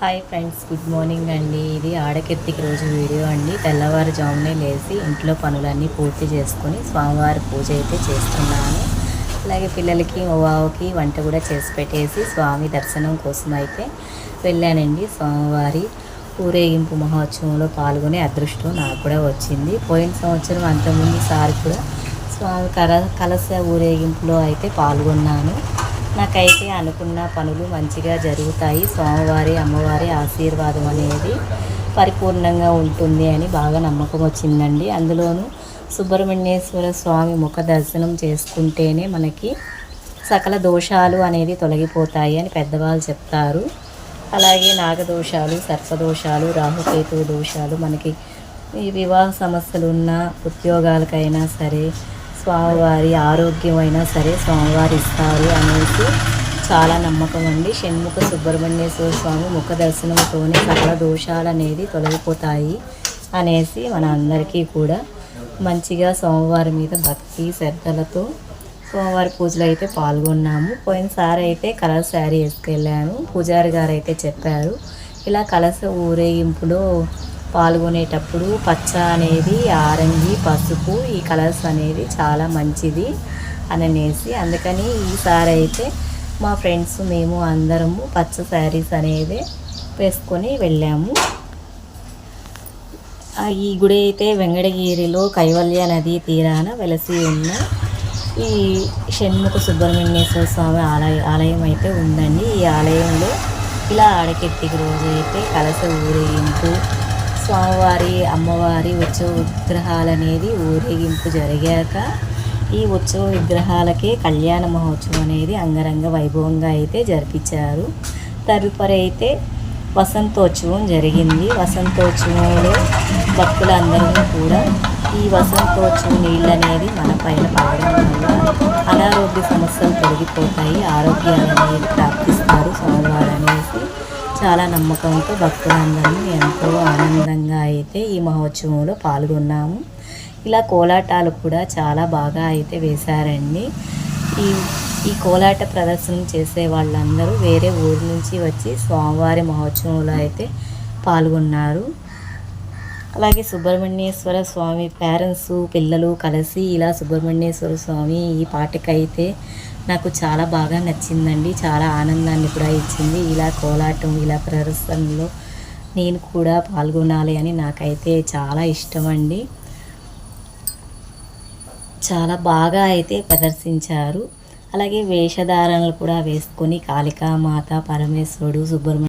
Hi friends, good morning అండి. ఇది ఆడకెత్తికి రోజు వీడియో అండి. తెల్లవారుజామునే లేచి ఇంట్లో పనులన్నీ పూర్తి చేసుకొని స్వామివారి పూజ అయితే చేస్తున్నాను. అలాగే పిల్లలకి ఓవాకి వంట కూడా చేసి పెట్టేసి స్వామి దర్శనం కోసం అయితే వెళ్ళానండి. స్వామివారి ఊరేగింపు మహోత్సవంలో పాల్గొనే అదృష్టం నాకు కూడా వచ్చింది. పోయిన సంవత్సరం అంతకుముందు సారి కూడా స్వామి కలశ ఊరేగింపులో అయితే పాల్గొన్నాను. నాకైతే అనుకున్న పనులు మంచిగా జరుగుతాయి. స్వామివారి అమ్మవారి ఆశీర్వాదం అనేది పరిపూర్ణంగా ఉంటుంది అని బాగా నమ్మకం వచ్చిందండి. అందులోనూ సుబ్రహ్మణ్యేశ్వర స్వామి ముఖ దర్శనం చేసుకుంటేనే మనకి సకల దోషాలు అనేది తొలగిపోతాయి అని పెద్దవాళ్ళు చెప్తారు. అలాగే నాగదోషాలు, సర్పదోషాలు, రాహుకేతు దోషాలు, మనకి ఈ వివాహ సమస్యలున్న ఉద్యోగాలకైనా సరే, స్వామివారి ఆరోగ్యమైనా సరే స్వామివారు ఇస్తారు అనేసి చాలా నమ్మకం అండి. షణ్ముఖ సుబ్రహ్మణ్యేశ్వర స్వామి ముఖ దర్శనంతోనే సకల దోషాలు అనేది తొలగిపోతాయి అనేసి మన అందరికీ కూడా మంచిగా స్వామివారి మీద భక్తి శ్రద్ధలతో స్వామివారి పూజలు అయితే పాల్గొన్నాము. పోయినసారి అయితే కలర్ శారీ వేసుకెళ్ళాను. పూజారి గారు అయితే చెప్పారు, ఇలా కలశ ఊరేగింపులో పాల్గొనేటప్పుడు పచ్చ అనేది, ఆరెంజ్, పసుపు, ఈ కలర్స్ అనేది చాలా మంచిది అనేసి, అందుకని ఈసారి అయితే మా ఫ్రెండ్స్ మేము అందరము పచ్చ శారీస్ అనేది వేసుకొని వెళ్ళాము. ఈ గుడి అయితే వెంకటగిరిలో కైవల్య నది తీరాన వెలసి ఉన్న ఈ షణ్ముఖ సుబ్రహ్మణ్యేశ్వర స్వామి ఆలయం అయితే ఉందండి. ఈ ఆలయంలో ఇలా ఆడకెత్తికి రోజు అయితే కలశ ఊరేగింపు, స్వామివారి అమ్మవారి ఉత్సవ విగ్రహాలు అనేది ఊరేగింపు జరిగాక ఈ ఉత్సవ విగ్రహాలకే కళ్యాణ మహోత్సవం అనేది అంగరంగ వైభవంగా అయితే జరిపించారు. తదుపరి అయితే వసంతోత్సవం జరిగింది. వసంతోత్సవంలో భక్తులందరూ కూడా ఈ వసంతోత్సవం నీళ్ళు అనేది మన పైన పడడం వల్ల అనారోగ్య సమస్యలు తొలగిపోతాయి, ఆరోగ్యాలు అనేది ప్రాప్తిస్తారు స్వామివారు అనేసి చాలా నమ్మకంతో భక్తులందరూ ఎంతో ఆనందంగా అయితే ఈ మహోత్సవంలో పాల్గొన్నాము. ఇలా కోలాటాలు కూడా చాలా బాగా అయితే వేశారండి. ఈ కోలాట ప్రదర్శన చేసే వాళ్ళందరూ వేరే ఊరి నుంచి వచ్చి స్వామివారి మహోత్సవంలో అయితే పాల్గొన్నారు. అలాగే సుబ్రహ్మణ్యేశ్వర స్వామి పేరెంట్స్ పిల్లలు కలిసి ఇలా సుబ్రహ్మణ్యేశ్వర స్వామి ఈ పాటకైతే నాకు చాలా బాగా నచ్చిందండి. చాలా ఆనందాన్ని కూడా ఇచ్చింది. ఇలా కోలాటం, ఇలా ప్రదర్శనలో నేను కూడా పాల్గొనాలి అని నాకైతే చాలా ఇష్టం అండి. చాలా బాగా అయితే ప్రదర్శించారు. అలాగే వేషధారణలు కూడా వేసుకొని కాళికామాత, పరమేశ్వరుడు, సుబ్రహ్మణ్య